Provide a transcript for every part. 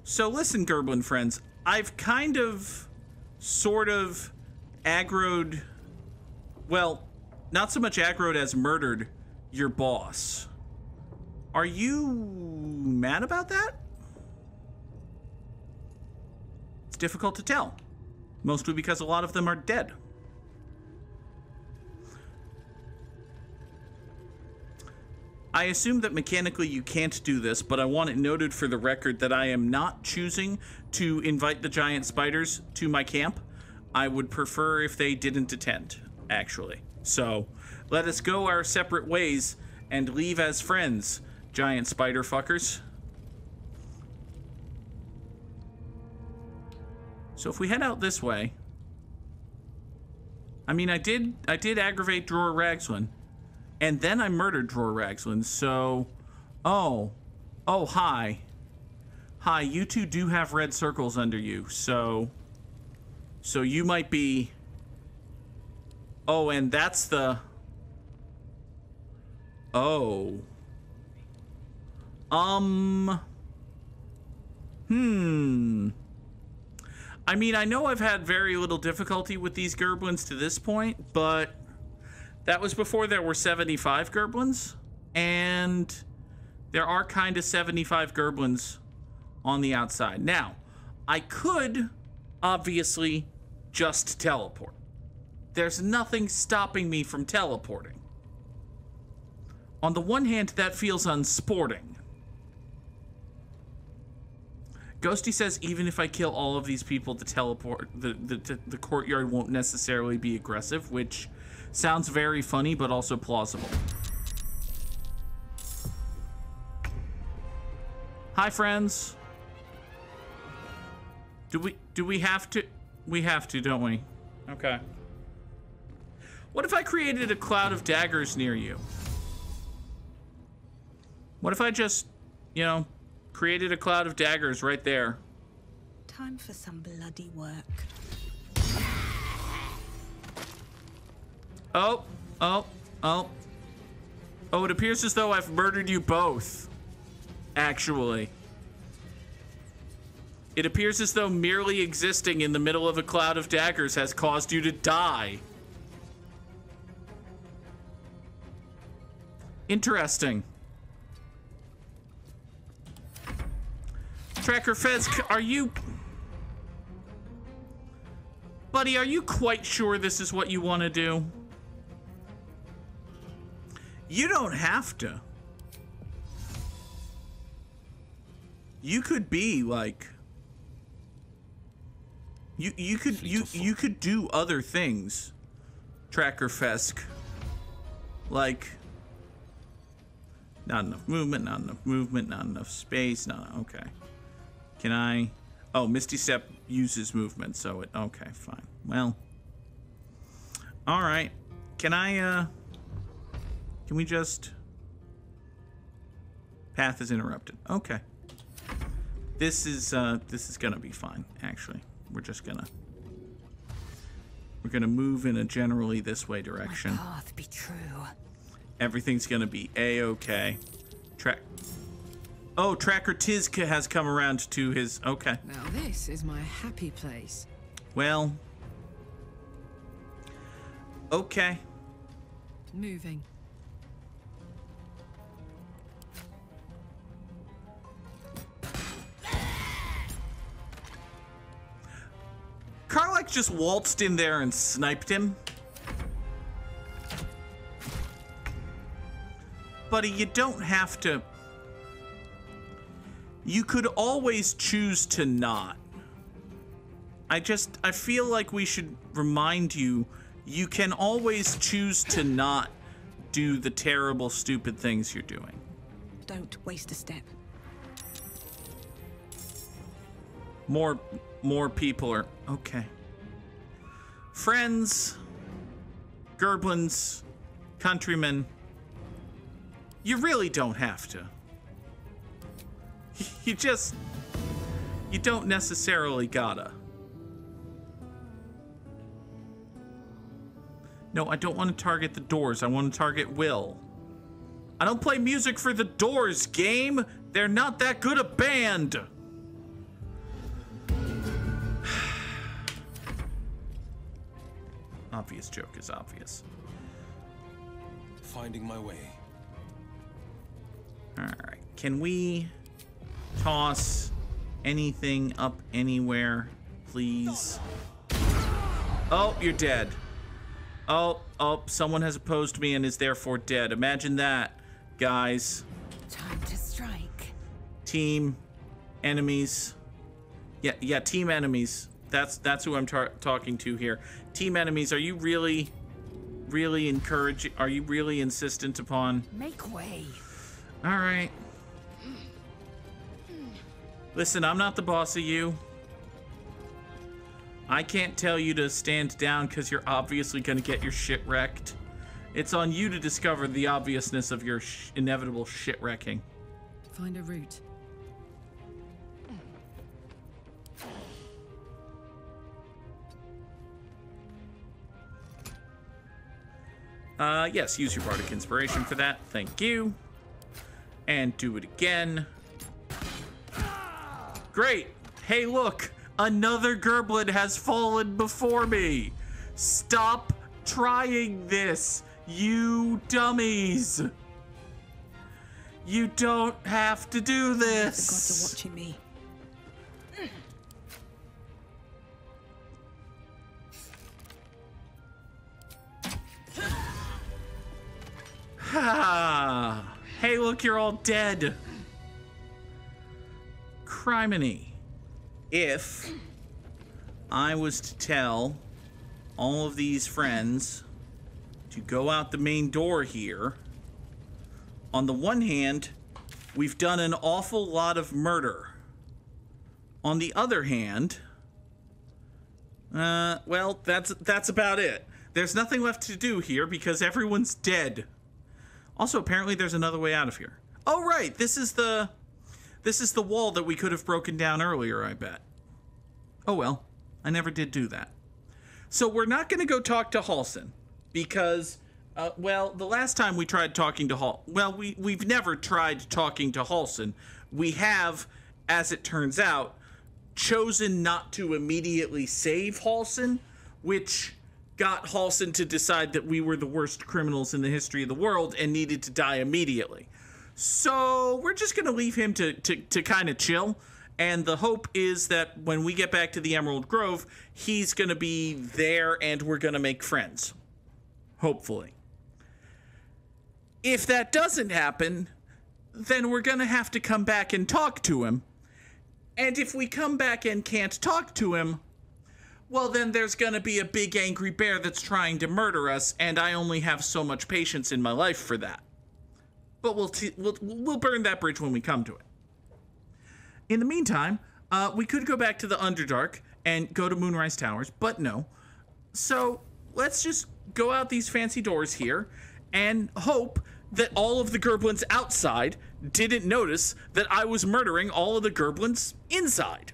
So listen, Goblin friends, I've kind of, sort of, aggroed, well, not so much aggroed as murdered your boss. Are you mad about that? It's difficult to tell, mostly because a lot of them are dead. I assume that mechanically you can't do this, but I want it noted for the record that I am not choosing to invite the giant spiders to my camp. I would prefer if they didn't attend, actually. So, let us go our separate ways and leave as friends, giant spider fuckers. So if we head out this way, I mean, I did aggravate Drawer Ragslin. And then I murdered Drawer Ragslin, so... Oh, hi. Hi, you two do have red circles under you, so you might be... Oh, and that's the... Oh. I mean, I know I've had very little difficulty with these goblins to this point, but... That was before there were 75 goblins, and there are kind of 75 goblins on the outside. Now, I could, obviously, just teleport. There's nothing stopping me from teleporting. On the one hand, that feels unsporting. Ghosty says even if I kill all of these people, the courtyard won't necessarily be aggressive, which... sounds very funny, but also plausible. Hi, friends. Do we have to? We have to, don't we? Okay. What if I created a cloud of daggers near you? What if I just, you know, created a cloud of daggers right there? Time for some bloody work. Oh, it appears as though I've murdered you both. Actually. It appears as though merely existing in the middle of a cloud of daggers has caused you to die. Interesting. Tracker Fez, are you... Buddy, are you quite sure this is what you want to do? You don't have to. You could be like... You could do other things, Tracker Fesk. Like... Not enough movement, not enough space, okay. Can I... Oh, Misty Step uses movement, so it... Okay, fine. Well... Alright. Can I, Can we just... Path is interrupted. Okay. This is gonna be fine, actually. We're just gonna... We're gonna move in a generally this way direction. My path be true. Everything's gonna be A-okay. Oh, Tracker Tizka has come around to his... Okay. Now this is my happy place. Well... Okay. Moving. Karlak just waltzed in there and sniped him. Buddy, you don't have to... You could always choose to not. I feel like we should remind you, you can always choose to not do the terrible, stupid things you're doing. Don't waste a step. More people are... Okay. Friends, Gerblins, countrymen, you really don't have to. You don't necessarily gotta. No, I don't want to target the doors. I want to target Will. I don't play music for the Doors, game. They're not that good a band. Obvious joke is obvious. Finding my way. Alright. Can we toss anything up anywhere, please? Oh, you're dead. Oh, someone has opposed me and is therefore dead. Imagine that, guys. Time to strike. Team enemies. Yeah, team enemies. That's who I'm talking to here. Team enemies, are you really encouraging? Are you really insistent upon? Make way. All right. Listen, I'm not the boss of you. I can't tell you to stand down because you're obviously going to get your shit wrecked. It's on you to discover the obviousness of your inevitable shit wrecking. Find a route. Yes, use your bardic inspiration for that. Thank you. And do it again. Great. Hey, look. Another goblin has fallen before me. Stop trying this, you dummies. You don't have to do this. The gods are watching me. Ha! Hey, look, you're all dead. Criminy. If I was to tell all of these friends to go out the main door here, on the one hand, we've done an awful lot of murder. On the other hand, well, that's about it. There's nothing left to do here because everyone's dead. Also, apparently there's another way out of here. Oh, right, this is the wall that we could have broken down earlier, I bet. Oh well, I never did do that. So we're not going to go talk to Halsin because, well, the last time we tried talking to we've never tried talking to Halsin. We have, as it turns out, chosen not to immediately save Halsin, which got Halsin to decide that we were the worst criminals in the history of the world and needed to die immediately. So we're just going to leave him to kind of chill. And the hope is that when we get back to the Emerald Grove, he's going to be there and we're going to make friends. Hopefully. If that doesn't happen, then we're going to have to come back and talk to him. And if we come back and can't talk to him, well, then there's going to be a big angry bear that's trying to murder us, and I only have so much patience in my life for that. But we'll burn that bridge when we come to it. In the meantime, we could go back to the Underdark and go to Moonrise Towers, but no. So let's just go out these fancy doors here and hope that all of the goblins outside didn't notice that I was murdering all of the goblins inside.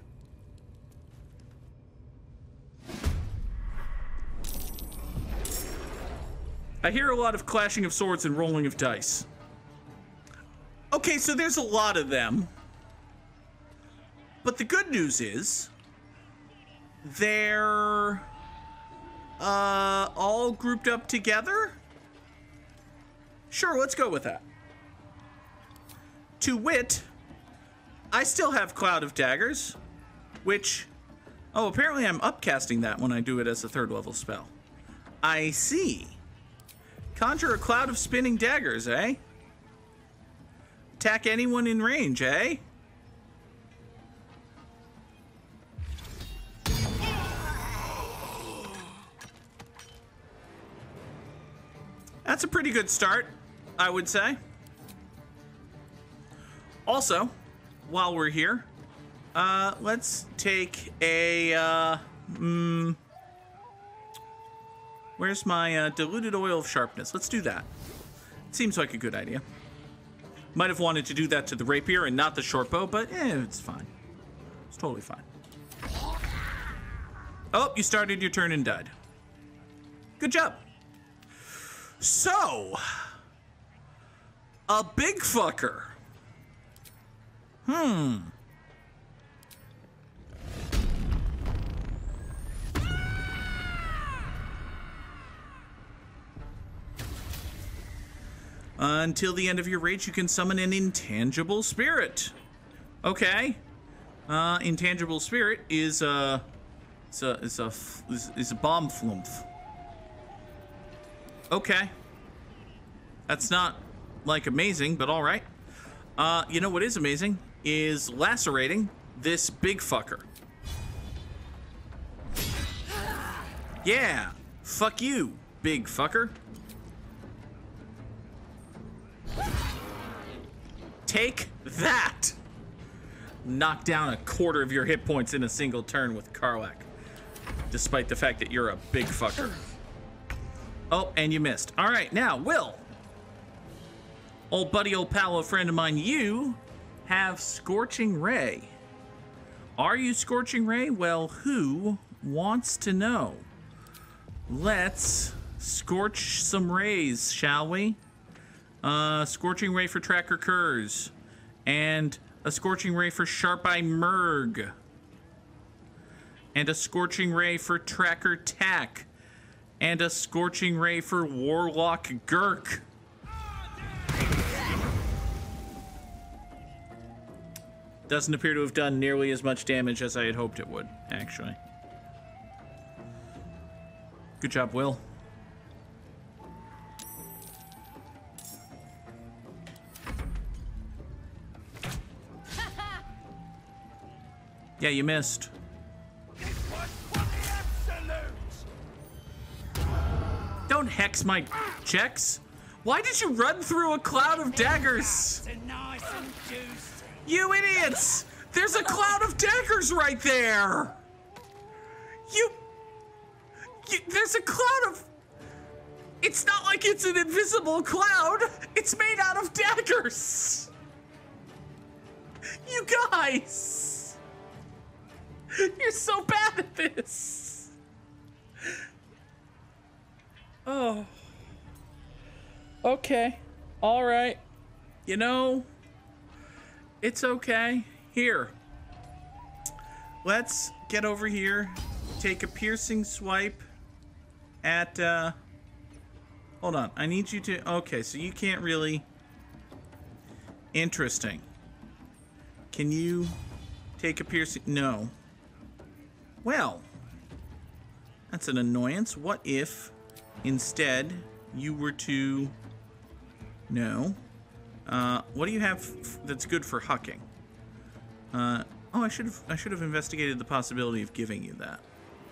I hear a lot of clashing of swords and rolling of dice. Okay, so there's a lot of them. But the good news is they're all grouped up together? Sure, let's go with that. To wit, I still have Cloud of Daggers, which, oh, apparently I'm upcasting that when I do it as a 3rd level spell. I see. Conjure a cloud of spinning daggers, eh? Attack anyone in range, eh? That's a pretty good start, I would say. Also, while we're here, let's take a, where's my diluted oil of sharpness? Let's do that. Seems like a good idea. Might have wanted to do that to the rapier and not the short bow, but it's fine. It's totally fine. Oh, you started your turn and died. Good job. So, a big fucker. Until the end of your rage, you can summon an intangible spirit. Okay. Intangible spirit is a bomb flumph. Okay. That's not like amazing, but all right. You know what is amazing is lacerating this big fucker. Yeah. Fuck you, big fucker. Take that. Knock down a quarter of your hit points in a single turn with Karlach, despite the fact that you're a big fucker. Oh, and you missed. All right, now, Will. Old buddy, old pal, old friend of mine, you have Scorching Ray. Are you Scorching Ray? Well, who wants to know? Let's scorch some rays, shall we? Scorching Ray for Tracker Curs. And a Scorching Ray for Sharp Eye Merg. And a Scorching Ray for Tracker Tack. And a Scorching Ray for Warlock Gurk. Doesn't appear to have done nearly as much damage as I had hoped it would, actually. Good job, Will. Yeah, you missed. Don't hex my checks. Why did you run through a cloud of daggers? You idiots! There's a cloud of daggers right there! There's a cloud of... It's not like it's an invisible cloud. It's made out of daggers. You guys! You're so bad at this. Oh. Okay. All right. You know, it's okay. Here. Let's get over here. Take a piercing swipe at, hold on. I need you to, okay, so you can't really, interesting. Can you take a piercing, no. Well, that's an annoyance. What if instead you were to, no. What do you have that's good for hucking? Oh, I should have investigated the possibility of giving you that.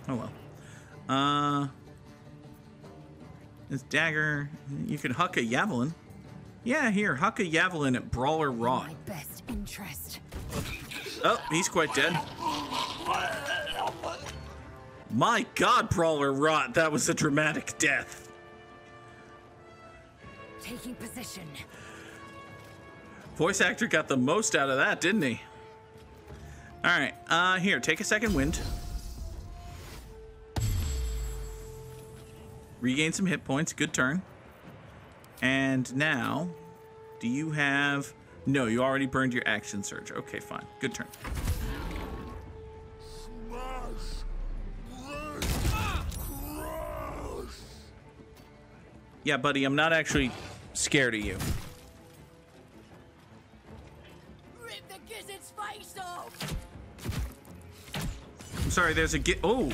Oh well. This dagger, you could huck a javelin. Yeah, here, huck a javelin at Brawler Rot. My best interest. Oh, he's quite dead. My God, Brawler Rot, that was a dramatic death. Taking position. Voice actor got the most out of that, didn't he? All right, here, take a second wind. Regain some hit points, good turn. And now, do you have... No, you already burned your action surge. Okay, fine, good turn. Yeah, buddy, I'm not actually scared of you. Rip the gizzard's face off. I'm sorry, there's a oh.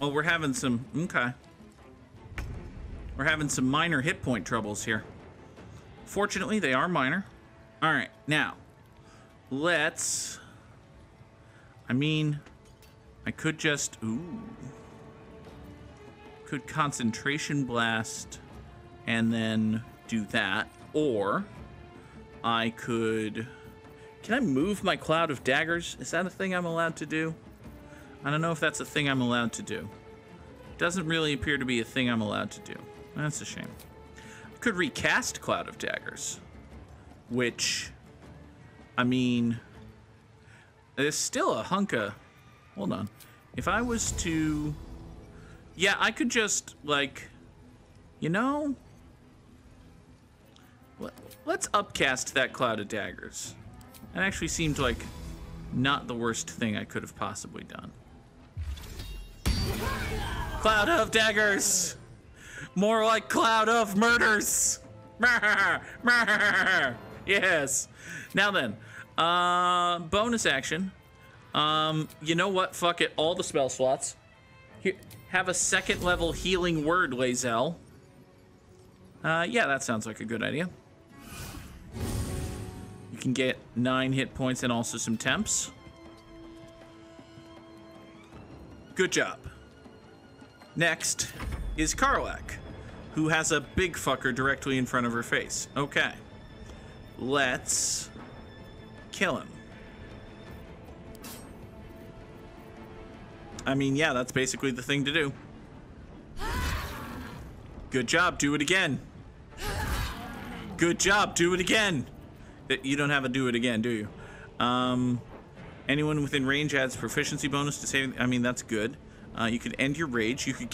Oh, we're having some, okay. We're having some minor hit point troubles here. Fortunately, they are minor. All right, now, let's, I mean, I could just, could concentration blast and then do that, or I could, can I move my cloud of daggers? Is that a thing I'm allowed to do? I don't know if that's a thing I'm allowed to do. Doesn't really appear to be a thing I'm allowed to do. That's a shame. I could recast Cloud of Daggers, which, I mean, there's still a hunk of, hold on. If I was to, yeah, I could just, like, you know, let's upcast that Cloud of Daggers. That actually seemed like not the worst thing I could have possibly done. Cloud of daggers. More like cloud of murders. Yes. Now then, bonus action. You know what? Fuck it. All the spell slots. Here, have a second level healing word, Lae'zel. Yeah, that sounds like a good idea. You can get 9 hit points and also some temps. Good job. Next is Karlach, who has a big fucker directly in front of her face. Okay. Let's kill him. I mean, yeah, that's basically the thing to do. Good job. Do it again. Good job. Do it again. You don't have a do it again, do you? Anyone within range adds proficiency bonus to saving. I mean, that's good. You could end your rage. You could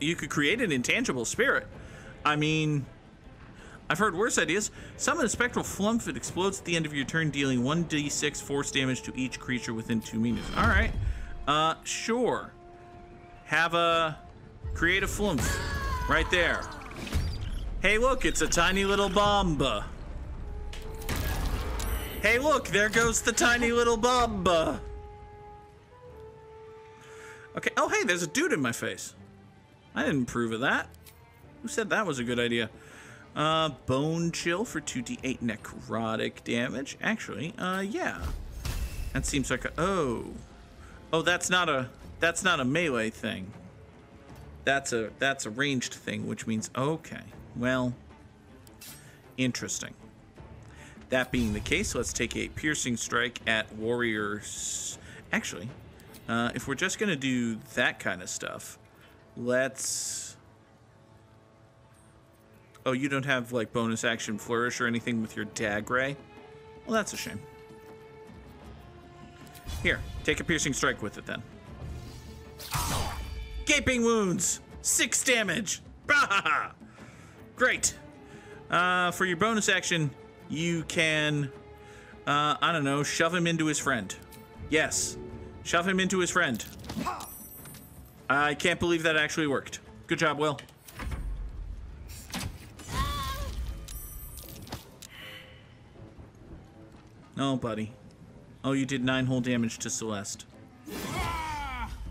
you could create an intangible spirit. I mean, I've heard worse ideas. Summon a spectral flump that explodes at the end of your turn, dealing 1d6 force damage to each creature within 2 meters. All right. Sure. Create a flump right there. Hey, look, it's a tiny little bomb. Hey, look, there goes the tiny little bomb. Okay. Oh, hey, there's a dude in my face. I didn't approve of that. Who said that was a good idea? Bone chill for 2d8 necrotic damage. Actually, yeah. That seems like a oh, that's not a melee thing. That's a ranged thing, which means okay. Well, interesting. That being the case, let's take a piercing strike at warriors. Actually, if we're just gonna do that kind of stuff, let's. Oh, you don't have like bonus action flourish or anything with your dag ray? Well, that's a shame. Here, take a piercing strike with it then. Gaping wounds, 6 damage. Bah! Great. For your bonus action, you can, I don't know, shove him into his friend. Yes, shove him into his friend. I can't believe that actually worked. Good job, Will. Oh, buddy. Oh, you did 9 whole damage to Celeste.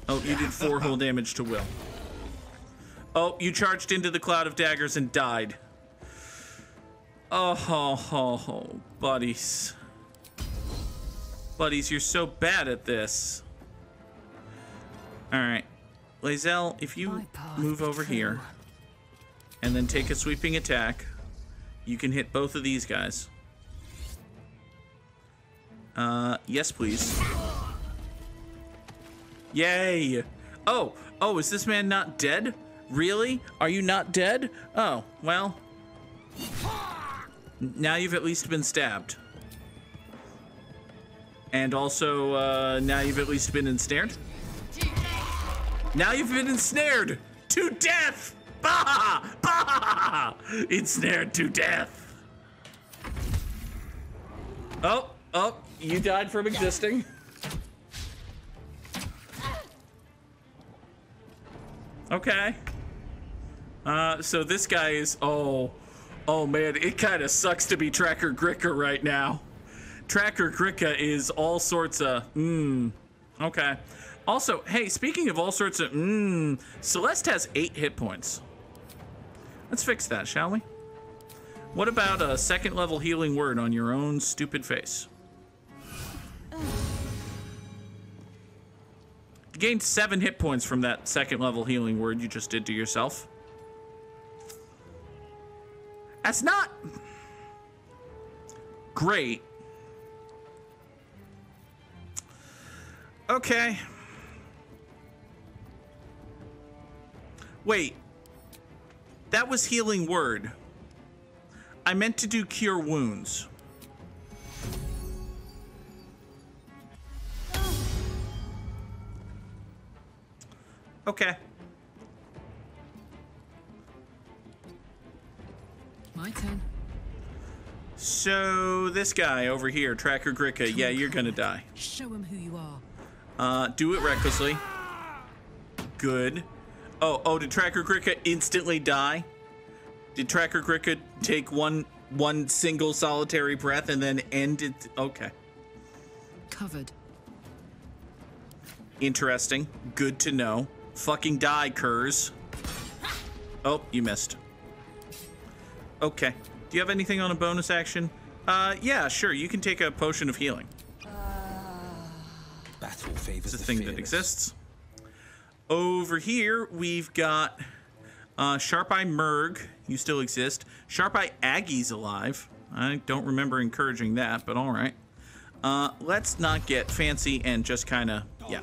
Oh, you did 4 whole damage to Will. Oh, you charged into the cloud of daggers and died. Oh, buddies. Buddies, you're so bad at this. Alright. Lae'zel, if you move over here and then take a sweeping attack, you can hit both of these guys. Yes, please. Yay! Oh, is this man not dead? Really? Are you not dead? Oh, well. Now you've at least been stabbed. And also, now you've at least been ensnared. Now you've been ensnared to death! Bah! Bah! Ensnared to death. Oh, you died from existing. Okay. So this guy is, oh man, it kind of sucks to be Tracker Gricka right now. Tracker Gricka is all sorts of, okay. Also, hey, speaking of all sorts of, Celeste has 8 hit points. Let's fix that, shall we? What about a 2nd level healing word on your own stupid face? You gained 7 hit points from that 2nd level healing word you just did to yourself. That's not great. Okay. Wait. That was healing word. I meant to do cure wounds. Okay. My turn. So this guy over here, Tracker Gricka, yeah, you're gonna die. Show him who you are. Do it recklessly. Good. Oh, did Tracker Cricket instantly die? Did Tracker Cricket take one single solitary breath and then end it? Okay. Covered. Interesting. Good to know. Fucking die, curs. Oh, you missed. Okay. Do you have anything on a bonus action? Yeah, sure. You can take a potion of healing. Battle favors It's a the thing that fearless. exists. Over here, we've got Sharp Eye Merg. You still exist. Sharp Eye Aggie's alive. I don't remember encouraging that, but all right. Let's not get fancy and just kind of, yeah.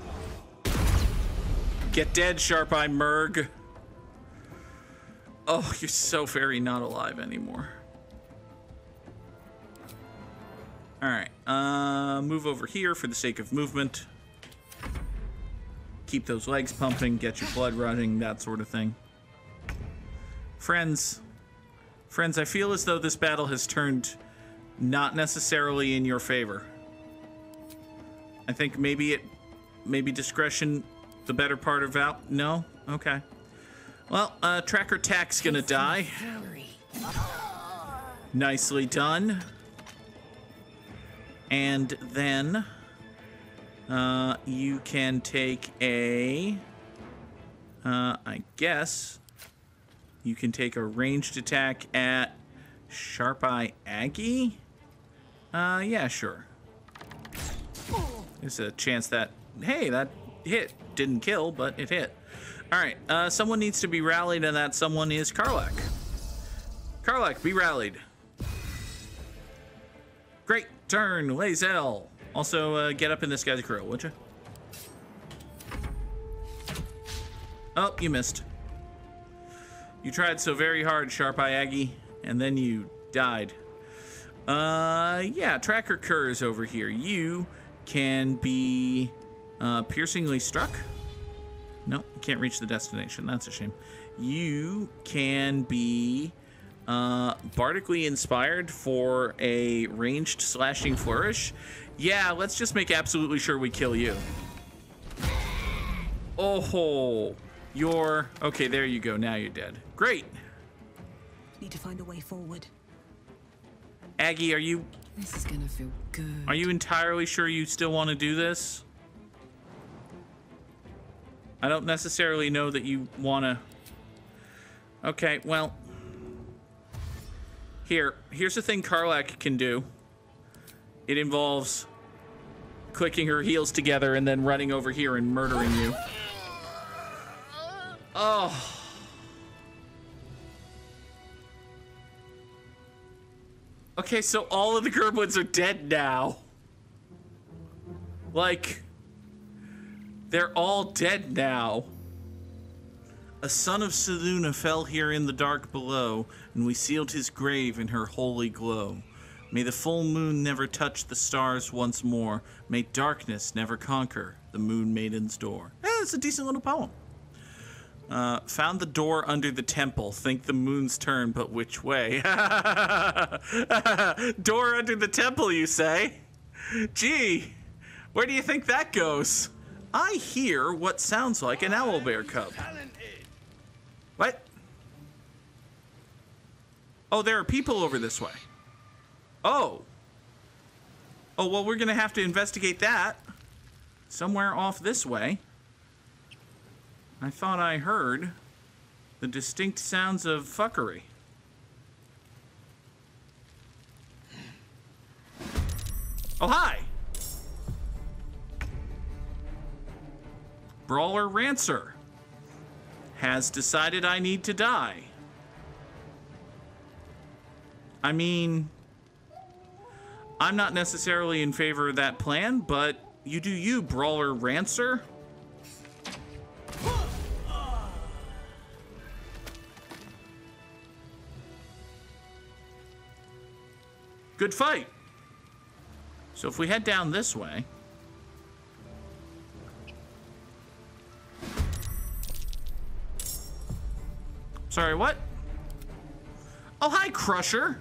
Get dead, Sharp Eye Merg. Oh, you're so very not alive anymore. All right, move over here for the sake of movement. Keep those legs pumping, get your blood running, that sort of thing. Friends, I feel as though this battle has turned not necessarily in your favor. I think maybe discretion, the better part of no? Okay. Well, Tracker Tack's gonna die. Nicely done. And then you can take a, I guess, you can take a ranged attack at Sharp Eye Aggie? Yeah, sure. There's a chance that, hey, that hit. Didn't kill, but it hit. All right, someone needs to be rallied, and that someone is Karlach. Karlach, be rallied. Great turn, Lae'zel. Also, get up in this guy's grill, would you? Oh, you missed. You tried so very hard, Sharp Eye Aggie, and then you died. Yeah, Tracker Curs over here. You can be piercingly struck. No, you can't reach the destination. That's a shame. You can be bardically inspired for a ranged slashing flourish. Yeah, let's just make absolutely sure we kill you. Oh, you're... Okay, there you go. Now you're dead. Great. Need to find a way forward. Aggie, are you... This is gonna feel good. Are you entirely sure you still want to do this? I don't necessarily know that you want to... Okay, well... Here's the thing Karlach can do. It involves clicking her heels together and then running over here and murdering you. Oh. Okay, so all of the Gerblins are dead now. Like, they're all dead now. A son of Selûne fell here in the dark below, and we sealed his grave in her holy glow. May the full moon never touch the stars once more. May darkness never conquer the moon maiden's door. It's a decent little poem. Found the door under the temple. Think the moon's turn, but which way? Door under the temple, you say? Gee, where do you think that goes? I hear what sounds like an owlbear cub. What? Oh, there are people over this way. Oh. Oh, well, we're gonna have to investigate that. Somewhere off this way. I thought I heard the distinct sounds of fuckery. Oh, hi! Brawler Rancer has decided I need to die. I mean, I'm not necessarily in favor of that plan, but you do you, Brawler Rancer. Good fight. So if we head down this way... Sorry, what? Oh, hi, Crusher.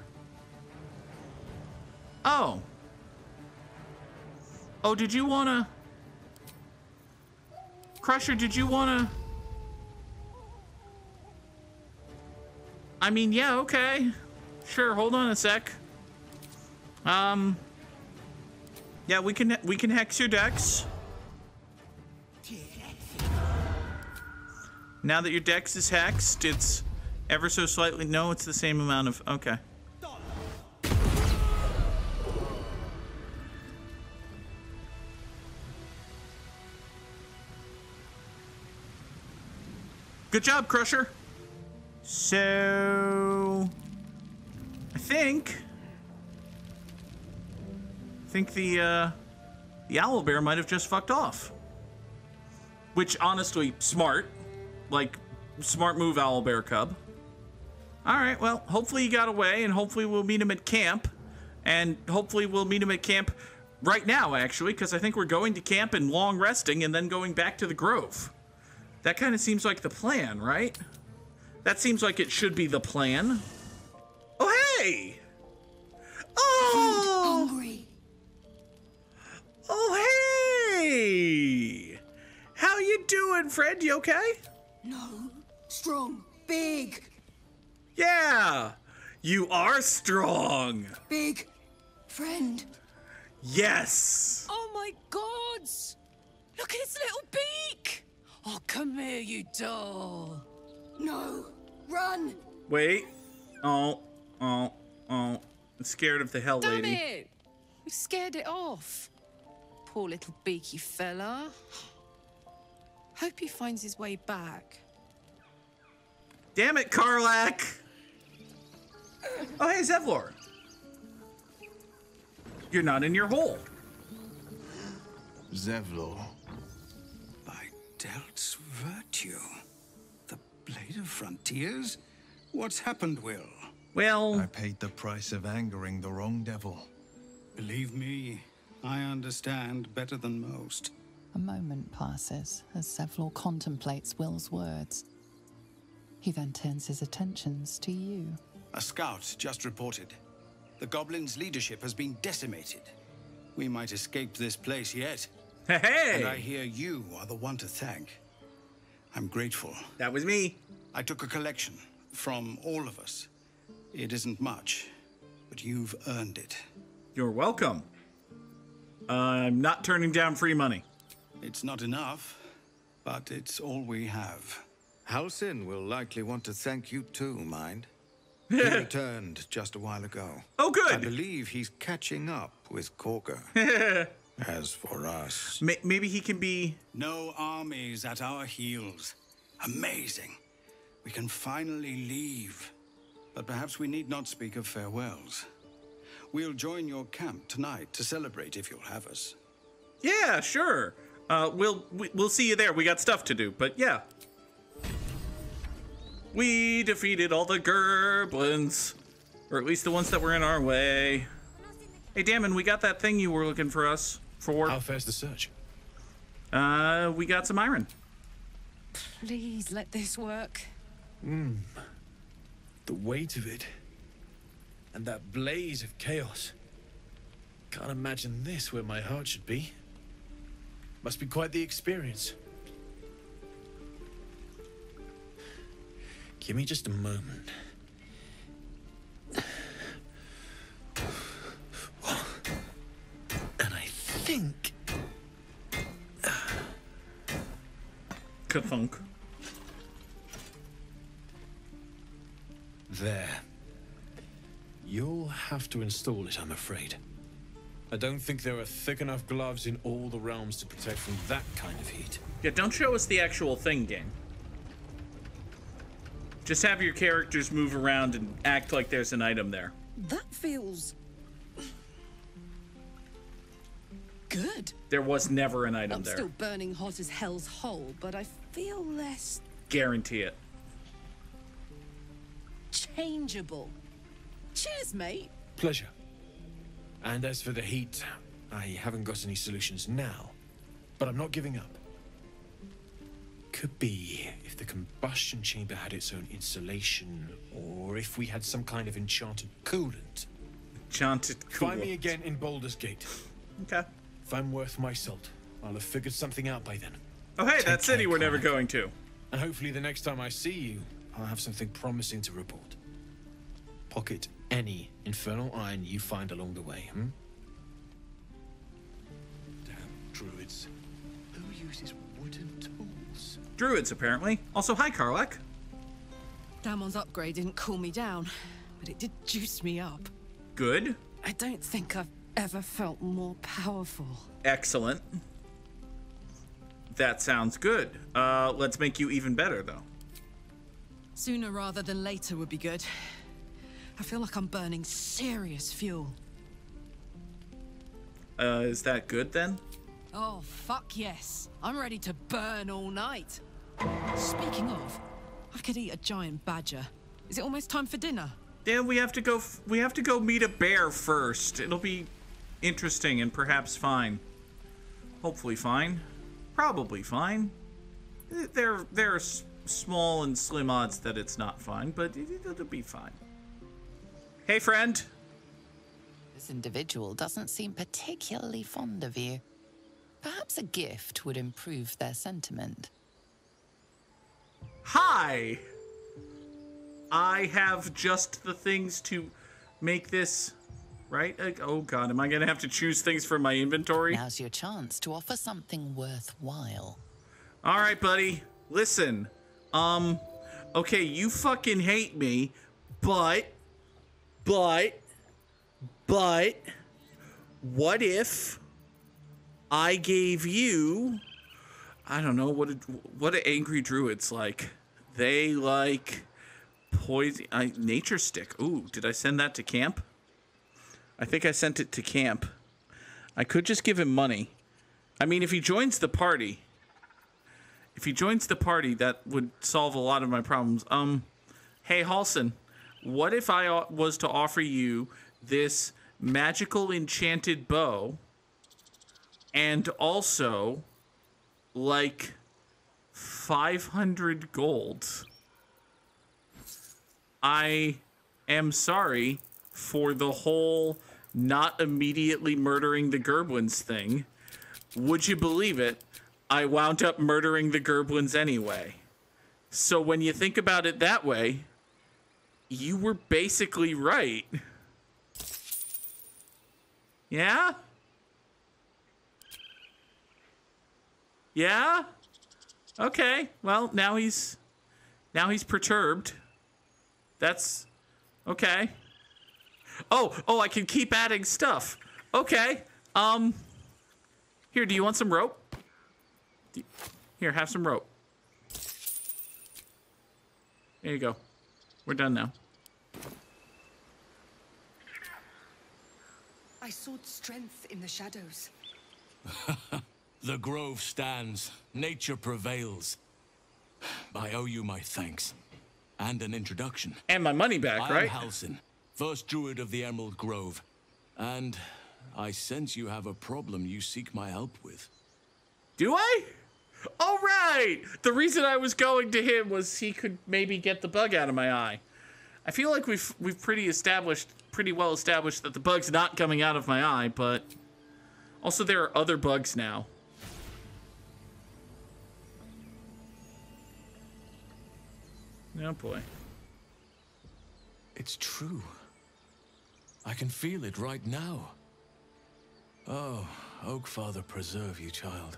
Oh. Oh, did you wanna... Crusher, did you wanna... I mean, yeah, okay. Sure, hold on a sec. Yeah, we can hex your dex. Now that your dex is hexed, it's ever so slightly. No, it's the same amount of. Okay. Good job, Crusher. So, I think the owlbear might have just fucked off. Which, honestly, smart. Like, smart move, owlbear cub. Alright, well, hopefully he got away, and hopefully we'll meet him at camp. And hopefully we'll meet him at camp right now, actually, because I think we're going to camp and long resting and then going back to the grove. That kind of seems like the plan, right? That seems like it should be the plan. Oh, hey! Oh! Hungry. Oh, hey! How you doing, friend? You okay? No. Strong. Big. Yeah! You are strong! Big. Friend. Yes! Oh my gods! Look at its little beak! Oh, come here, you doll. No. Run. Wait. Oh. I'm scared of the hell Damn lady. it! We scared it off. Poor little beaky fella. Hope he finds his way back. Damn it, Karlak! Oh, hey, Zevlor. You're not in your hole. Zevlor. By Delt's virtue. The Blade of Frontiers? What's happened, Will? Well, I paid the price of angering the wrong devil. Believe me, I understand better than most. A moment passes as Zevlor contemplates Will's words. He then turns his attentions to you. A scout just reported. The goblins' leadership has been decimated. We might escape this place yet. hey! And I hear you are the one to thank. I'm grateful. That was me. I took a collection from all of us. It isn't much, but you've earned it. You're welcome. I'm not turning down free money. It's not enough, but it's all we have. Halsin will likely want to thank you too, mind. He returned just a while ago. Oh, good. I believe he's catching up with Korga. As for us... Maybe he can be... No armies at our heels. Amazing. We can finally leave. But perhaps we need not speak of farewells. We'll join your camp tonight to celebrate if you'll have us. Yeah, sure. We'll see you there. We got stuff to do, but yeah. We defeated all the goblins. Or at least the ones that were in our way. Hey, Damon, we got that thing you were looking for us for. How fares the search? We got some iron. Please let this work. The weight of it. And that blaze of chaos. Can't imagine this where my heart should be. Must be quite the experience. Give me just a moment. And I think... Ka-thunk. There. You'll have to install it, I'm afraid. I don't think there are thick enough gloves in all the realms to protect from that kind of heat. Yeah, don't show us the actual thing, game. Just have your characters move around and act like there's an item there. That feels... good. There was never an item I'm there. still burning hot as hell's hole, but I feel less Guarantee it. changeable. Cheers, mate. Pleasure. And as for the heat, I haven't got any solutions now, but I'm not giving up. Could be if the combustion chamber had its own insulation, or if we had some kind of enchanted coolant. Enchanted coolant. Find me again in Baldur's Gate. Okay. If I'm worth my salt, I'll have figured something out by then. Oh, hey, Take that city care, we're never Karlak. going to. And hopefully the next time I see you, I'll have something promising to report. Pocket any infernal iron you find along the way, hmm? Damn druids. Who uses wooden tools? Druids, apparently. Also, hi, Karlak. Damon's upgrade didn't cool me down, but it did juice me up. Good. I don't think I've ever felt more powerful. Excellent. That sounds good. Let's make you even better, though. Sooner rather than later would be good. I feel like I'm burning serious fuel. Is that good, then? Oh, fuck yes. I'm ready to burn all night. Speaking of, I could eat a giant badger. Is it almost time for dinner? Yeah, we have to go meet a bear first. It'll be interesting and perhaps fine. Hopefully fine. Probably fine. There are small and slim odds that it's not fine, but it'll be fine. Hey, friend. This individual doesn't seem particularly fond of you. Perhaps a gift would improve their sentiment. Hi! I have just the things to make this, right? Oh god, am I gonna have to choose things from my inventory? Now's your chance to offer something worthwhile. Alright, buddy. Listen. Okay, you fucking hate me, but, what if I gave you, I don't know, what do angry druids like? They like poison, nature stick. Ooh, did I send that to camp? I think I sent it to camp. I could just give him money. I mean, if he joins the party, that would solve a lot of my problems. Hey, Halson, what if I was to offer you this magical enchanted bow and also, like, 500 gold? I am sorry for the whole not immediately murdering the goblins thing. Would you believe it? I wound up murdering the goblins anyway. So when you think about it that way, you were basically right. Yeah? Yeah? Okay. Well, now he's perturbed. That's okay. Oh, I can keep adding stuff. Okay. Here, do you want some rope? Here, have some rope. There you go. We're done now. I sought strength in the shadows. The grove stands. Nature prevails. I owe you my thanks. And an introduction. And my money back, right? I'm Halsin, first druid of the Emerald Grove. And I sense you have a problem you seek my help with. Do I? All right. The reason I was going to him was he could maybe get the bug out of my eye. I feel like we've pretty well established that the bug's not coming out of my eye, but also there are other bugs now. Oh boy. It's true. I can feel it right now. Oh, Oakfather preserve you, child.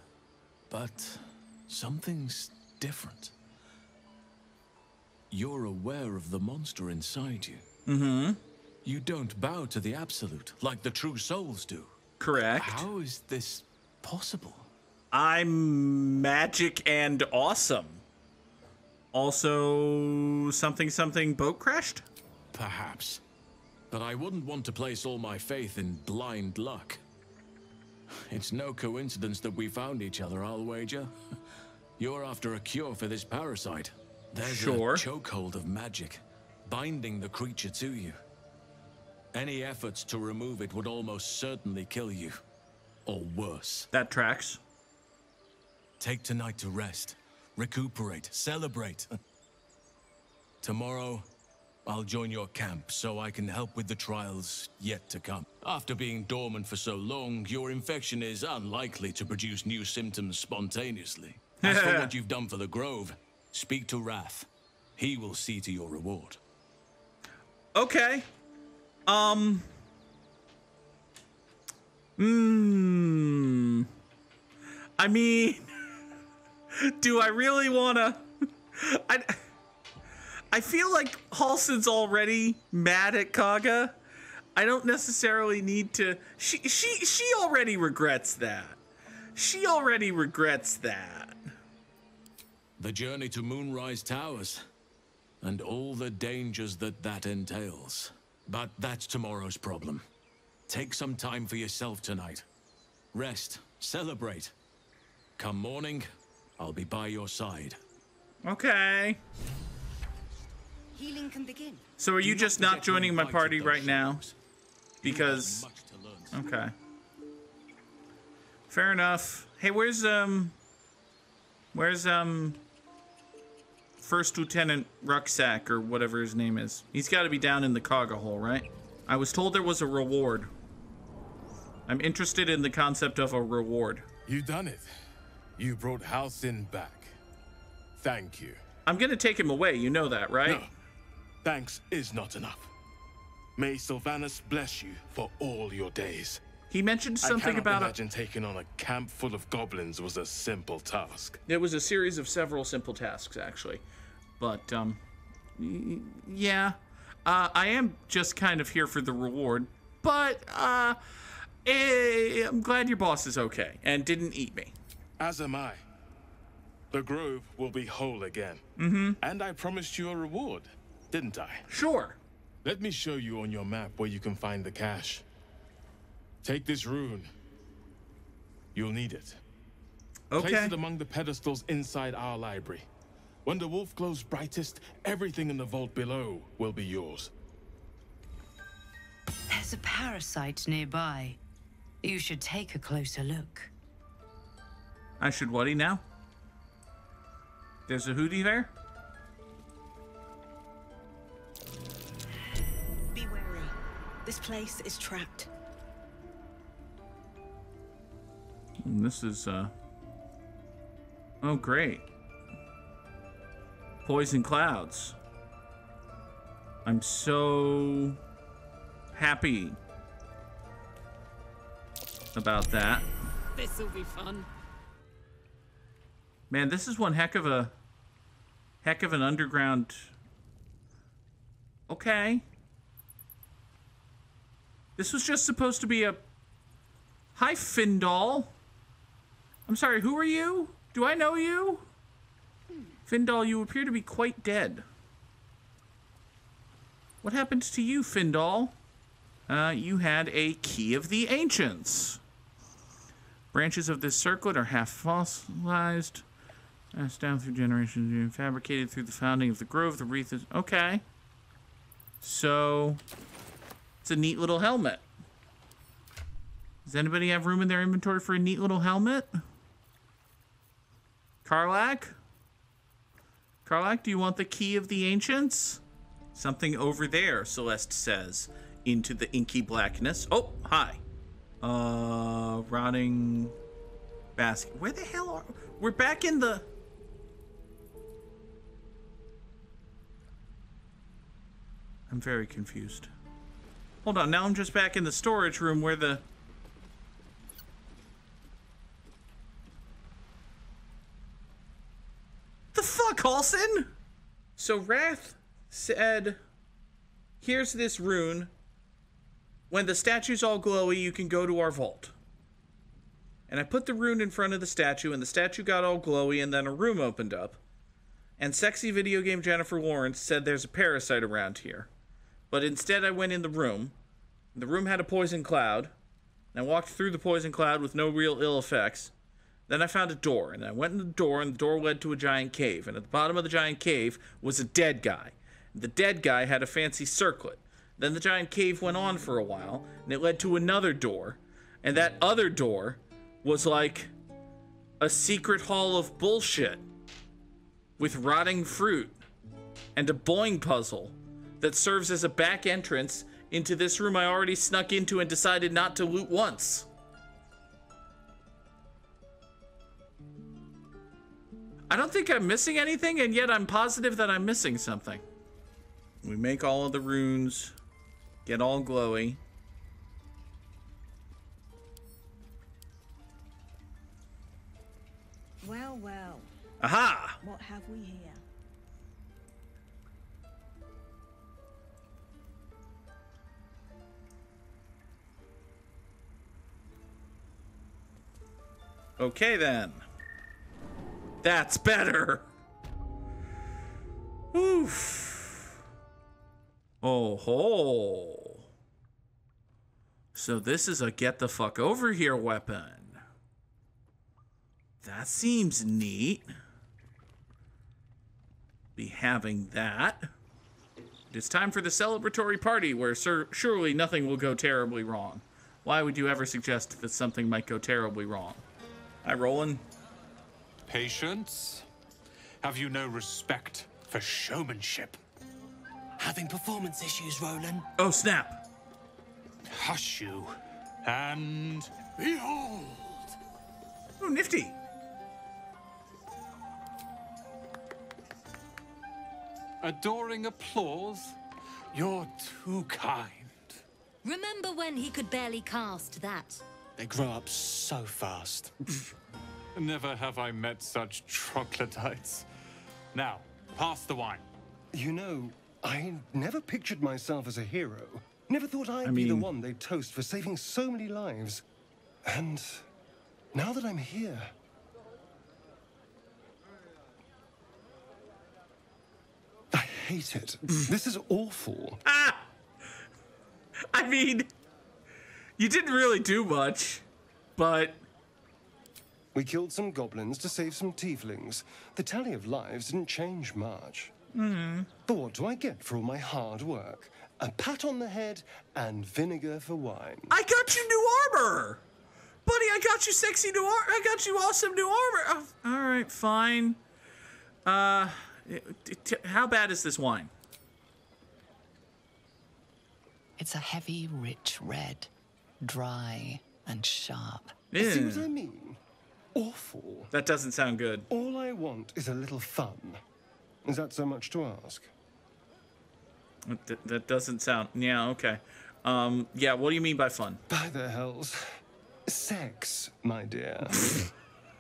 But something's different. You're aware of the monster inside you. Mm-hmm. You don't bow to the absolute like the true souls do. Correct. How is this possible? I'm magic and awesome. Also, something boat crashed? Perhaps. But I wouldn't want to place all my faith in blind luck. It's no coincidence that we found each other, I'll wager. You're after a cure for this parasite. There's a chokehold of magic, binding the creature to you. Any efforts to remove it would almost certainly kill you. Or worse. That tracks. Take tonight to rest. Recuperate. Celebrate. Tomorrow, I'll join your camp so I can help with the trials yet to come. After being dormant for so long, your infection is unlikely to produce new symptoms spontaneously. As for what you've done for the Grove, speak to Wrath. He will see to your reward. Okay. I mean, do I really want to? I feel like Halsin's already mad at Kaga. I don't necessarily need to. She already regrets that. She already regrets that. The journey to Moonrise Towers, and all the dangers that entails. But that's tomorrow's problem. Take some time for yourself tonight. Rest, celebrate. Come morning, I'll be by your side. Okay. Healing can begin. So are you just not joining my party right now? Because... Okay. Fair enough. Hey, where's First Lieutenant Rucksack, or whatever his name is? He's got to be down in the Kaga hole, right? I was told there was a reward. I'm interested in the concept of a reward. You done it. You brought Halsin back. Thank you. I'm gonna take him away, you know that, right? No. Thanks is not enough. May Sylvanas bless you for all your days. He mentioned something about I cannot imagine taking on a camp full of goblins was a simple task. It was a series of several simple tasks, actually. But, yeah. I am just kind of here for the reward. But, I'm glad your boss is okay and didn't eat me. As am I. The grove will be whole again. Mm-hmm. And I promised you a reward, didn't I? Sure. Let me show you on your map where you can find the cache. Take this rune. You'll need it. Okay. Place it among the pedestals inside our library. When the wolf glows brightest, everything in the vault below will be yours. There's a parasite nearby. You should take a closer look. I should whaty now? There's a hootie there? Be wary. This place is trapped. And this is, oh, great. Poison clouds. I'm so happy about that. This'll be fun. Man, this is one heck of an underground. Okay. This was just supposed to be a... Hi, Findal. I'm sorry, who are you? Do I know you? Findal, you appear to be quite dead. What happened to you, Findal? You had a key of the ancients. Branches of this circlet are half fossilized. Passed down through generations, fabricated through the founding of the grove. The wreath is... Okay. So, it's a neat little helmet. Does anybody have room in their inventory for a neat little helmet? Karlak? Karlak, do you want the key of the ancients? Something over there, Celeste says, into the inky blackness. Oh, hi. Rotting basket. Where the hell are... We're back in the... I'm very confused. Hold on, now I'm just back in the storage room where the... The fuck, Halsin? So Wrath said, here's this rune. When the statue's all glowy, you can go to our vault. And I put the rune in front of the statue, and the statue got all glowy, and then a room opened up. And sexy video game Jennifer Lawrence said there's a parasite around here. But instead I went in the room. The room had a poison cloud. And I walked through the poison cloud with no real ill effects. Then I found a door, and I went in the door, and the door led to a giant cave. And at the bottom of the giant cave was a dead guy. The dead guy had a fancy circlet. Then the giant cave went on for a while, and it led to another door. And that other door was like a secret hall of bullshit with rotting fruit and a boing puzzle that serves as a back entrance into this room I already snuck into and decided not to loot once. I don't think I'm missing anything, and yet I'm positive that I'm missing something. We make all of the runes. Get all glowy. Well, well. Aha! What have we here? Okay then. That's better. Oof. Oh ho. So this is a get the fuck over here weapon. That seems neat. Be having that. It's time for the celebratory party where surely nothing will go terribly wrong. Why would you ever suggest that something might go terribly wrong? Hi, Roland. Patience? Have you no respect for showmanship? Having performance issues, Roland. Oh, snap. Hush you, and behold! Oh, nifty. Adoring applause? You're too kind. Remember when he could barely cast that? They grow up so fast. Never have I met such troglodytes. Now, pass the wine. You know, I never pictured myself as a hero. Never thought I'd be the one they'd toast for saving so many lives. And now that I'm here... I hate it. This is awful. Ah! I mean, you didn't really do much, but... We killed some goblins to save some tieflings. The tally of lives didn't change much. But what do I get for all my hard work? A pat on the head and vinegar for wine. I got you new armor! Buddy, I got you sexy new armor. I got you awesome new armor. Oh, all right, fine. How bad is this wine? It's a heavy, rich red. Dry and sharp. Yeah. See what I mean? Awful. That doesn't sound good. All I want is a little fun. Is that so much to ask? That doesn't sound... Yeah, okay. Yeah, what do you mean by fun? By the hells. Sex, my dear.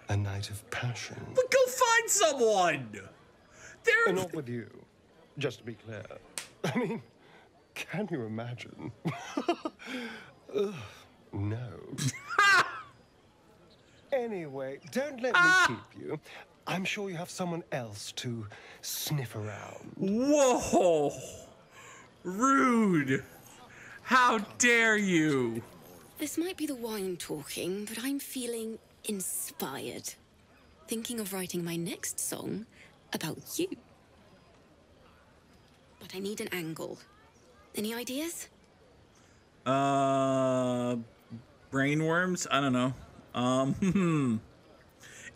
A night of passion. But go find someone! And not with you. Just to be clear. I mean, can you imagine? Ugh, no. Anyway, don't let me keep you. I'm sure you have someone else to sniff around. Whoa! Rude! How dare you! This might be the wine talking, but I'm feeling inspired. Thinking of writing my next song about you. But I need an angle. Any ideas? Brainworms? I don't know.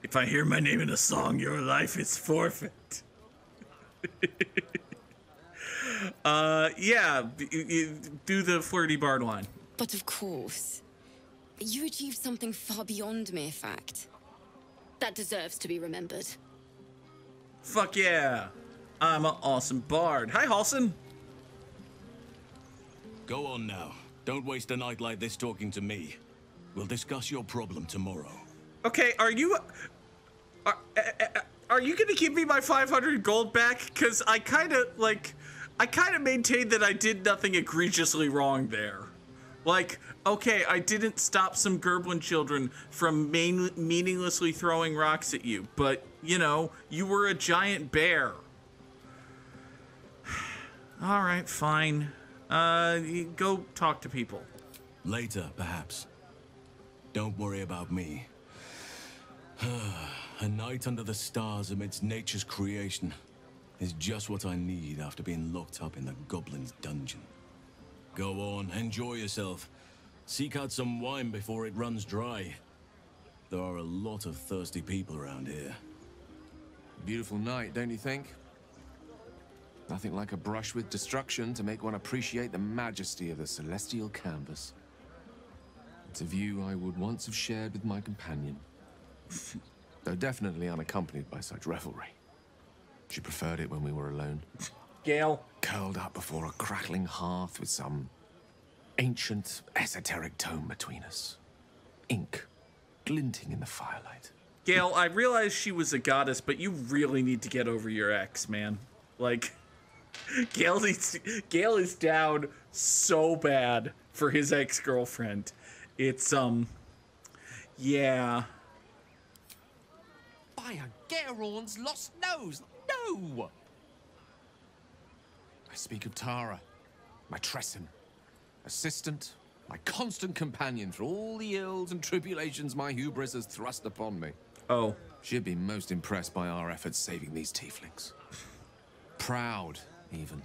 If I hear my name in a song, your life is forfeit. Yeah, do the flirty bard line. But of course, you achieved something far beyond mere fact. That deserves to be remembered. Fuck yeah. I'm an awesome bard. Hi, Halson. Go on now. Don't waste a night like this talking to me. We'll discuss your problem tomorrow. Okay, are you gonna give me my 500 gold back? Because I kind of maintained that I did nothing egregiously wrong there. Like, okay, I didn't stop some goblin children from meaninglessly throwing rocks at you, but, you know, you were a giant bear. All right, fine. Go talk to people. Later, perhaps. Don't worry about me. A night under the stars amidst nature's creation is just what I need after being locked up in the goblin's dungeon. Go on, enjoy yourself. Seek out some wine before it runs dry. There are a lot of thirsty people around here. Beautiful night, don't you think? Nothing like a brush with destruction to make one appreciate the majesty of the celestial canvas. It's a view I would once have shared with my companion, though definitely unaccompanied by such revelry. She preferred it when we were alone. Gale? Curled up before a crackling hearth with some ancient, esoteric tome between us. Ink glinting in the firelight. Gale, I realized she was a goddess, but you really need to get over your ex, man. Like, Gale is down so bad for his ex-girlfriend. It's, yeah. By a Geraorn's lost nose! No! I speak of Tara, my Tressin, assistant, my constant companion through all the ills and tribulations my hubris has thrust upon me. Oh. She'd be most impressed by our efforts saving these tieflings. Proud, even.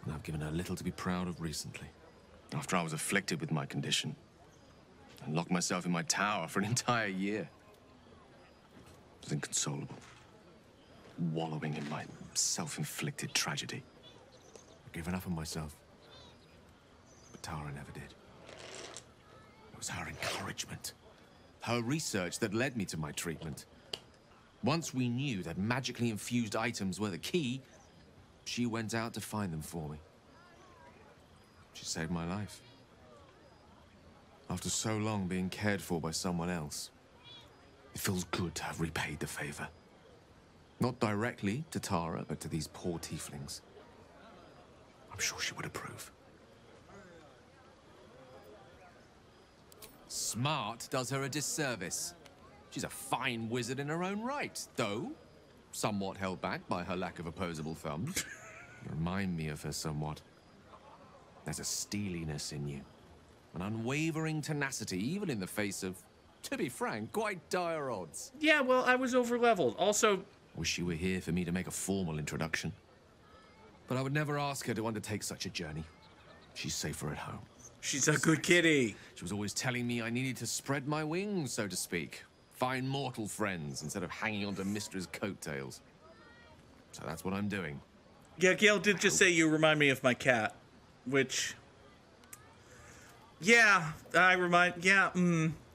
And I've given her little to be proud of recently. After I was afflicted with my condition, and locked myself in my tower for an entire year. I was inconsolable, wallowing in my self-inflicted tragedy. I'd given up on myself, but Tara never did. It was her encouragement, her research that led me to my treatment. Once we knew that magically infused items were the key, she went out to find them for me. She saved my life. After so long being cared for by someone else, it feels good to have repaid the favor. Not directly to Tara, but to these poor tieflings. I'm sure she would approve. Smart does her a disservice. She's a fine wizard in her own right, though somewhat held back by her lack of opposable thumbs. You remind me of her somewhat. There's a steeliness in you, an unwavering tenacity, even in the face of, to be frank, quite dire odds. Yeah, well, I was over-leveled. Also... Wish you were here for me to make a formal introduction. But I would never ask her to undertake such a journey. She's safer at home. She's a good kitty. She was always telling me I needed to spread my wings, so to speak. Find mortal friends instead of hanging onto Mistra's coattails. So that's what I'm doing. Yeah, Gale did just say you remind me of my cat, which... Yeah,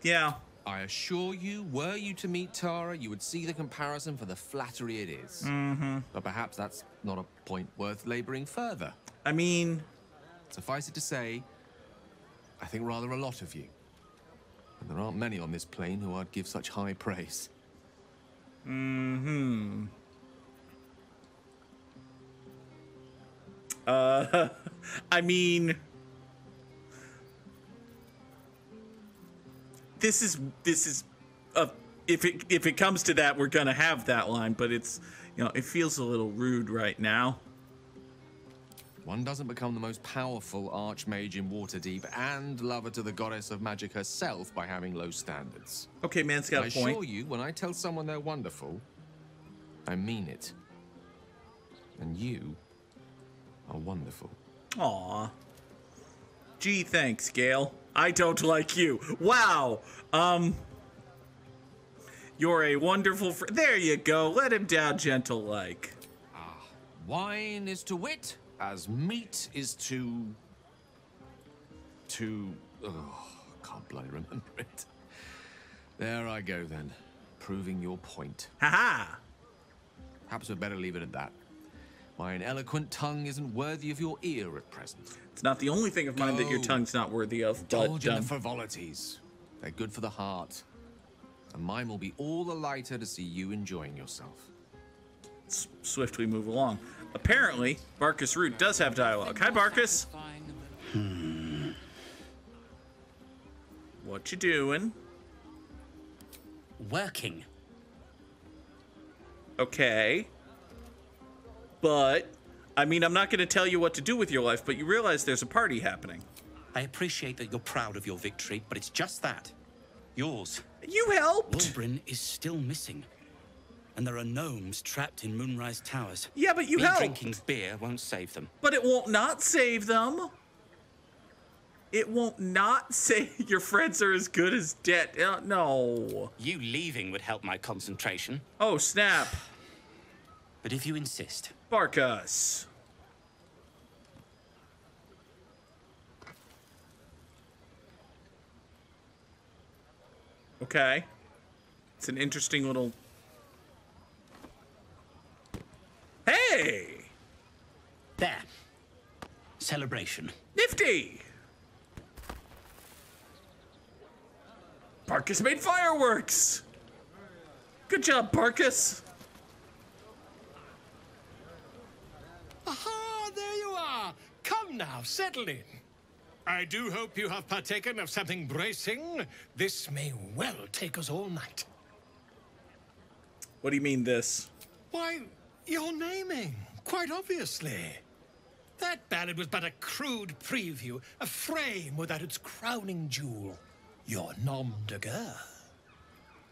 yeah. I assure you, were you to meet Tara, you would see the comparison for the flattery it is. Mm-hmm. But perhaps that's not a point worth laboring further. I mean... Suffice it to say, I think rather a lot of you. And there aren't many on this plane who I'd give such high praise. Mm-hmm. I mean... This is if it comes to that, we're gonna have that line, but it's, you know, it feels a little rude right now. One doesn't become the most powerful archmage in Waterdeep and lover to the goddess of magic herself by having low standards. Okay, man's got a point. I assure you, when I tell someone they're wonderful, I mean it. And you are wonderful. Aw. Gee, thanks, Gale. I don't like you. Wow. You're a wonderful friend. There you go. Let him down gentle like. Wine is to wit as meat is to... Oh, can't bloody remember it. There I go then, proving your point. Ha-ha! Perhaps we'd better leave it at that. My eloquent tongue isn't worthy of your ear at present. It's not the only thing of mine that your tongue's not worthy of, but... Indulge in the frivolities. They're good for the heart. And mine will be all the lighter to see you enjoying yourself. Let's swiftly move along. Apparently, Barkus Root does have dialogue. Hi, Barkus. What you doing? Working. Okay. But, I mean, I'm not going to tell you what to do with your life, but you realize there's a party happening. I appreciate that you're proud of your victory, but it's just that. Yours. You helped! Wulbrin is still missing. And there are gnomes trapped in Moonrise Towers. Yeah, but you Me helped! Drinking beer won't save them. But it won't not save them. It won't not say your friends are as good as dead. No. You leaving would help my concentration. Oh, snap. But if you insist. Barkus. Okay. It's an interesting little... Hey! celebration. Nifty! Barkus made fireworks! Good job, Barkus! Aha, there you are. Come now, settle in. I do hope you have partaken of something bracing. This may well take us all night. What do you mean, this? Why, your naming, quite obviously. That ballad was but a crude preview, a frame without its crowning jewel. Your nom de guerre.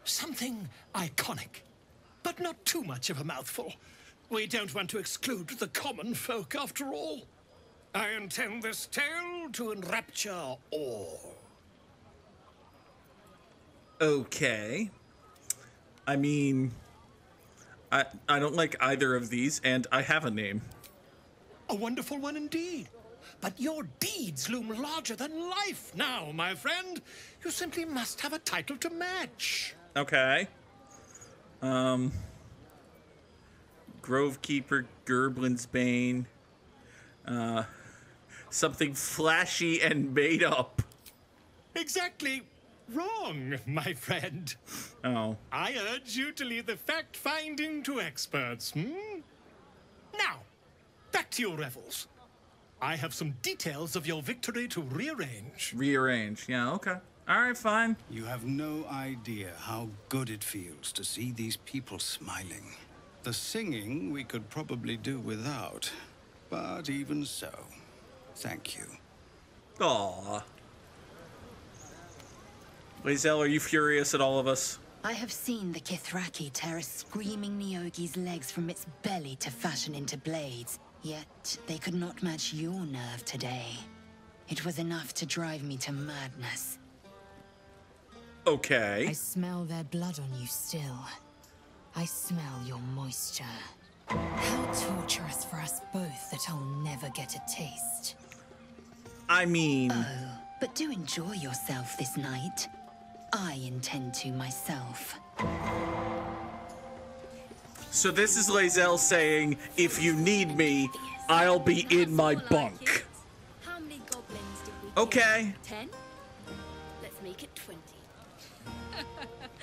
Something iconic, but not too much of a mouthful. We don't want to exclude the common folk, after all. I intend this tale to enrapture all. Okay. I mean, I don't like either of these, and I have a name. A wonderful one indeed. But your deeds loom larger than life now, my friend. You simply must have a title to match. Okay. Grovekeeper, Gerblin's Bane. Something flashy and made up. Exactly wrong, my friend. Oh. I urge you to leave the fact-finding to experts, Now, back to your revels. I have some details of your victory to rearrange. Rearrange, yeah, okay. All right, fine. You have no idea how good it feels to see these people smiling. The singing we could probably do without, but even so, thank you. Aww. Lae'zel, are you furious at all of us? I have seen the Kithraki tear a screaming Neogi's legs from its belly to fashion into blades, yet they could not match your nerve today. It was enough to drive me to madness. Okay. I smell their blood on you still. I smell your moisture. How torturous for us both that I'll never get a taste. I mean... Oh, but do enjoy yourself this night. I intend to myself. So this is Lae'zel saying, if you need me, I'll be in my bunk. How many goblins did we Okay. 10? Let's make it 20.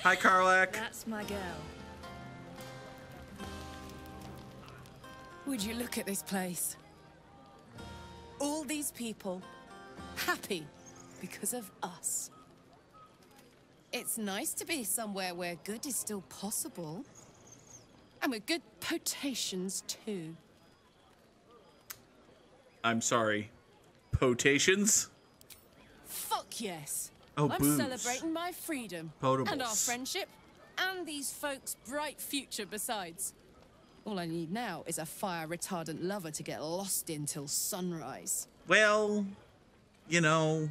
Hi, Karlak. That's my girl. Would you look at this place? All these people happy because of us. It's nice to be somewhere where good is still possible. And with good potations, too. I'm sorry. Potations? Fuck yes. Oh, I'm booze. celebrating my freedom. Potables. And our friendship. And these folks' bright future besides. All I need now is a fire-retardant lover to get lost in till sunrise. Well, you know,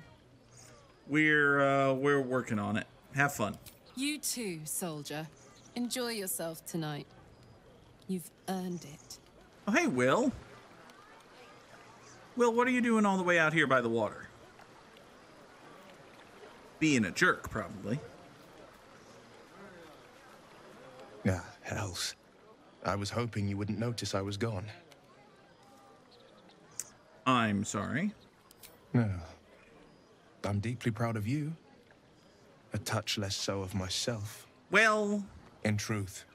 we're working on it. Have fun. You too, soldier. Enjoy yourself tonight. You've earned it. Oh, hey, Will. Will, what are you doing all the way out here by the water? Being a jerk, probably. Ah, hells. I was hoping you wouldn't notice I was gone. I'm sorry. No. I'm deeply proud of you. A touch less so of myself. Well... In truth,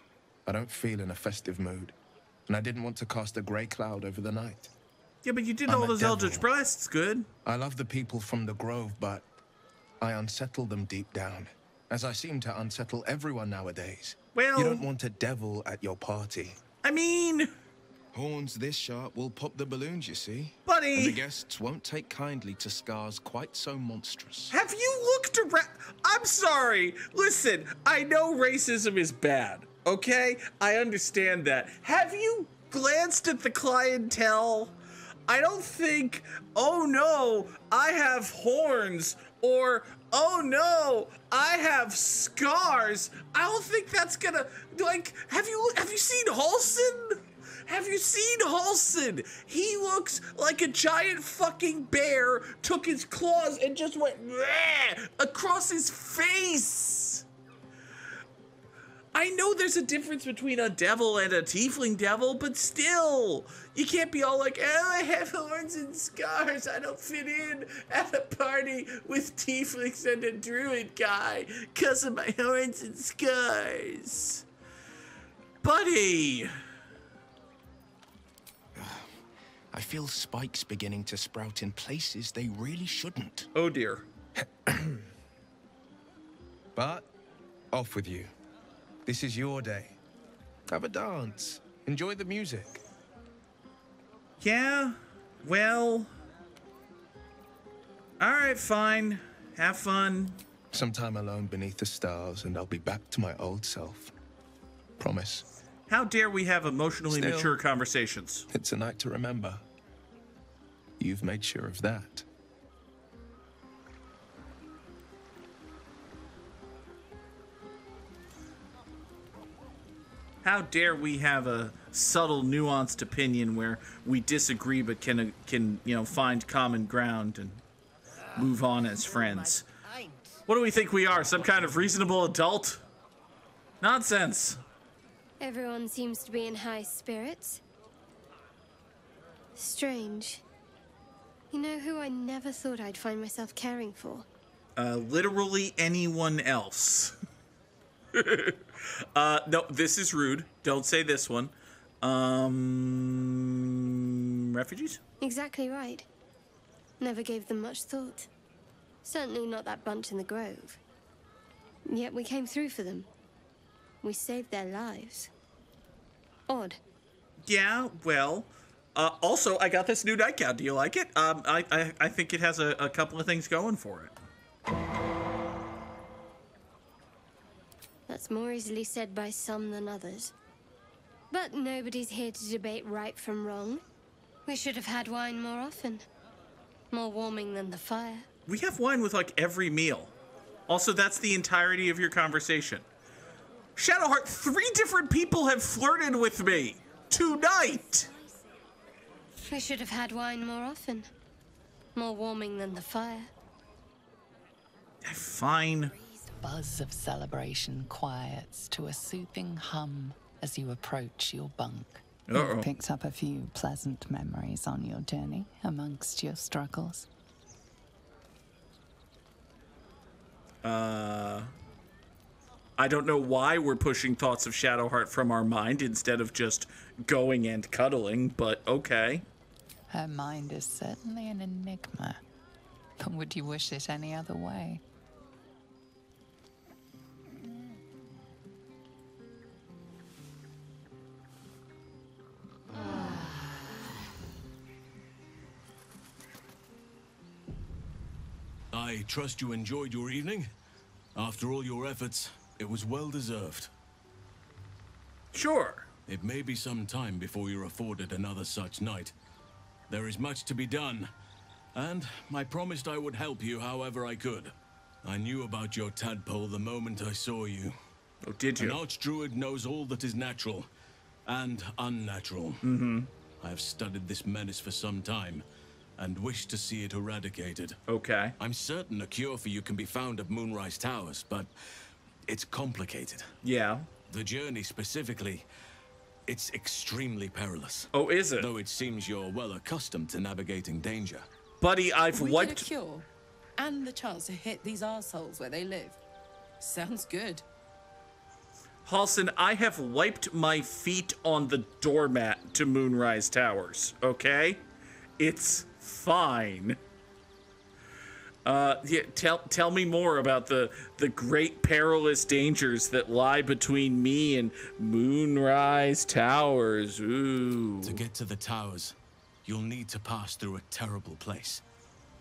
I don't feel in a festive mood. And I didn't want to cast a grey cloud over the night. Yeah, but you did I'm all a those devil. Eldritch Blasts, good. I love the people from the Grove, but I unsettle them deep down. As I seem to unsettle everyone nowadays. Well... You don't want a devil at your party. I mean... Horns this sharp will pop the balloons, you see. Buddy! And the guests won't take kindly to scars quite so monstrous. Have you looked around? I'm sorry. Listen, I know racism is bad, okay? I understand that. Have you glanced at the clientele? I don't think, oh no, I have horns, or oh no, I have scars. I don't think that's gonna, like, have you seen Halsin? Have you seen Halsin? He looks like a giant fucking bear took his claws and just went across his face. I know there's a difference between a devil and a tiefling devil, but still, you can't be all like, oh, I have horns and scars. I don't fit in at a party with tieflings and a druid guy because of my horns and scars. Buddy! I feel spikes beginning to sprout in places they really shouldn't. Oh dear. But, off with you. This is your day. Have a dance. Enjoy the music. Yeah, well... Alright, fine. Have fun. Sometime alone beneath the stars, and I'll be back to my old self. Promise. How dare we have emotionally Still, mature conversations? It's a night to remember. You've made sure of that. How dare we have a subtle, nuanced opinion where we disagree but can find common ground and move on as friends? What do we think we are? Some kind of reasonable adult? Nonsense. Everyone seems to be in high spirits. Strange. You know who I never thought I'd find myself caring for? Literally anyone else. No, this is rude. Don't say this one. Refugees? Exactly right. Never gave them much thought. Certainly not that bunch in the grove. Yet we came through for them. We saved their lives. Odd. Yeah, well... also, I got this new nightgown. Do you like it? I think it has a couple of things going for it. That's more easily said by some than others. But nobody's here to debate right from wrong. We should have had wine more often. More warming than the fire. We have wine with, like, every meal. Also, that's the entirety of your conversation. Shadowheart, 3 different people have flirted with me tonight! We should have had wine more often. More warming than the fire. Fine. Buzz of celebration quiets to a soothing hum as you approach your bunk. Uh-oh. You've picked up a few pleasant memories on your journey amongst your struggles. I don't know why we're pushing thoughts of Shadowheart from our mind instead of just going and cuddling, but okay. Her mind is certainly an enigma. But would you wish it any other way? I trust you enjoyed your evening. After all your efforts, it was well deserved. Sure. It may be some time before you're afforded another such night. There is much to be done, and I promised I would help you however I could. I knew about your tadpole the moment I saw you. Oh, did you? An archdruid knows all that is natural and unnatural. Mm-hmm. I have studied this menace for some time, and wish to see it eradicated. Okay. I'm certain a cure for you can be found at Moonrise Towers, but it's complicated. Yeah. The journey specifically, it's extremely perilous. Oh, is it? Though it seems you're well accustomed to navigating danger. Buddy, I've We wiped... get a cure, and the chance to hit these arseholes where they live. Sounds good. Halson, I have wiped my feet on the doormat to Moonrise Towers, okay? It's fine. Yeah, tell me more about the great perilous dangers that lie between me and Moonrise Towers. Ooh. To get to the towers, you'll need to pass through a terrible place.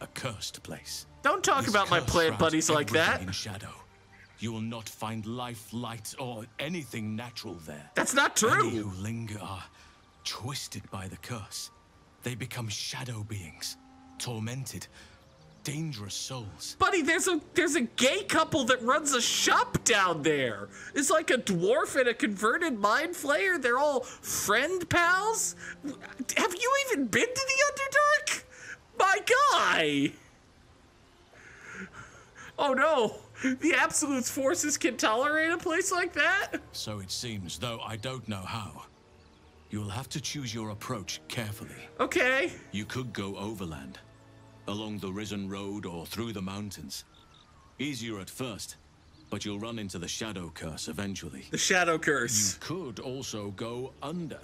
A cursed place. Don't talk about my plant buddies like that. In shadow. You will not find life, light, or anything natural there. That's not true. Any who linger are twisted by the curse. They become shadow beings, tormented, dangerous souls. Buddy, there's a gay couple that runs a shop down there. It's like a dwarf and a converted mind flayer. They're all friend pals. Have you even been to the Underdark? My guy. Oh no! The Absolute's forces can tolerate a place like that? So it seems, though I don't know how. You'll have to choose your approach carefully. Okay. You could go overland, along the Risen Road or through the mountains. Easier at first, but you'll run into the Shadow Curse eventually. The Shadow Curse. You could also go under.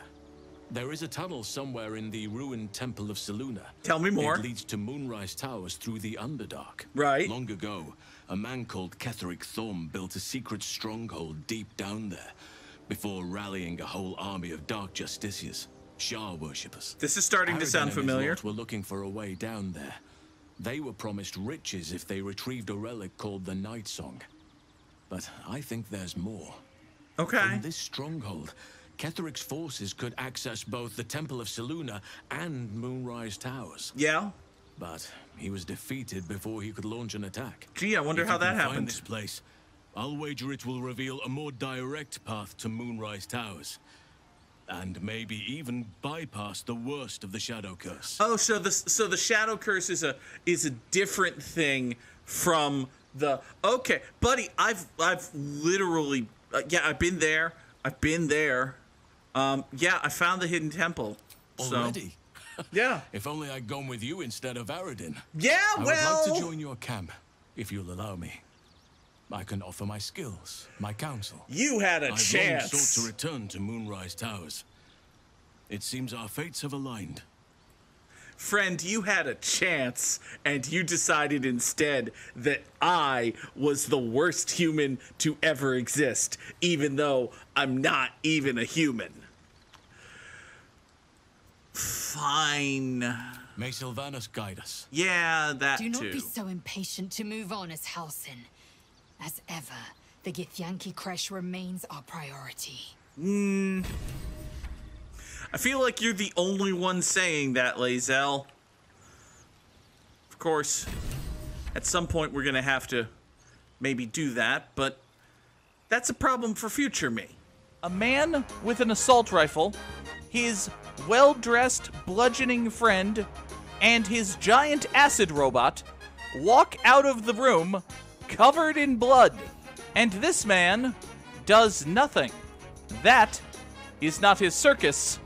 There is a tunnel somewhere in the ruined Temple of Selûne. Tell me more. It leads to Moonrise Towers through the Underdark. Right. Long ago, a man called Ketheric Thorm built a secret stronghold deep down there, before rallying a whole army of Dark Justiciars, Shah worshippers. This is starting to sound familiar. Were looking for a way down there. They were promised riches if they retrieved a relic called the Night Song. But I think there's more. Okay. From this stronghold, Ketheric's forces could access both the Temple of Selûne and Moonrise Towers. Yeah. But he was defeated before he could launch an attack. Gee, I wonder how that happened. Find this place, I'll wager it will reveal a more direct path to Moonrise Towers. And maybe even bypass the worst of the Shadow Curse. Oh, so the Shadow Curse is a different thing from the... Okay, buddy, I've literally... yeah, I've been there. Yeah, I found the hidden temple. Already? So, yeah. If only I'd gone with you instead of Aradin. Yeah, I would like to join your camp, if you'll allow me. I can offer my skills, my counsel. You had a chance. I've long sought to return to Moonrise Towers. It seems our fates have aligned. Friend, you had a chance, and you decided instead that I was the worst human to ever exist, even though I'm not even a human. Fine. May Sylvanas guide us. Yeah, that Do not too. be so impatient to move on as Halsin. As ever, the Githyanki Kresh remains our priority. I feel like you're the only one saying that, Lae'zel. Of course, at some point we're gonna have to maybe do that, but that's a problem for future me. A man with an assault rifle, his well-dressed bludgeoning friend, and his giant acid robot walk out of the room covered in blood. And this man does nothing. That is not his circus.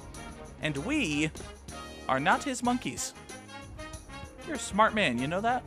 And we are not his monkeys. You're a smart man, you know that?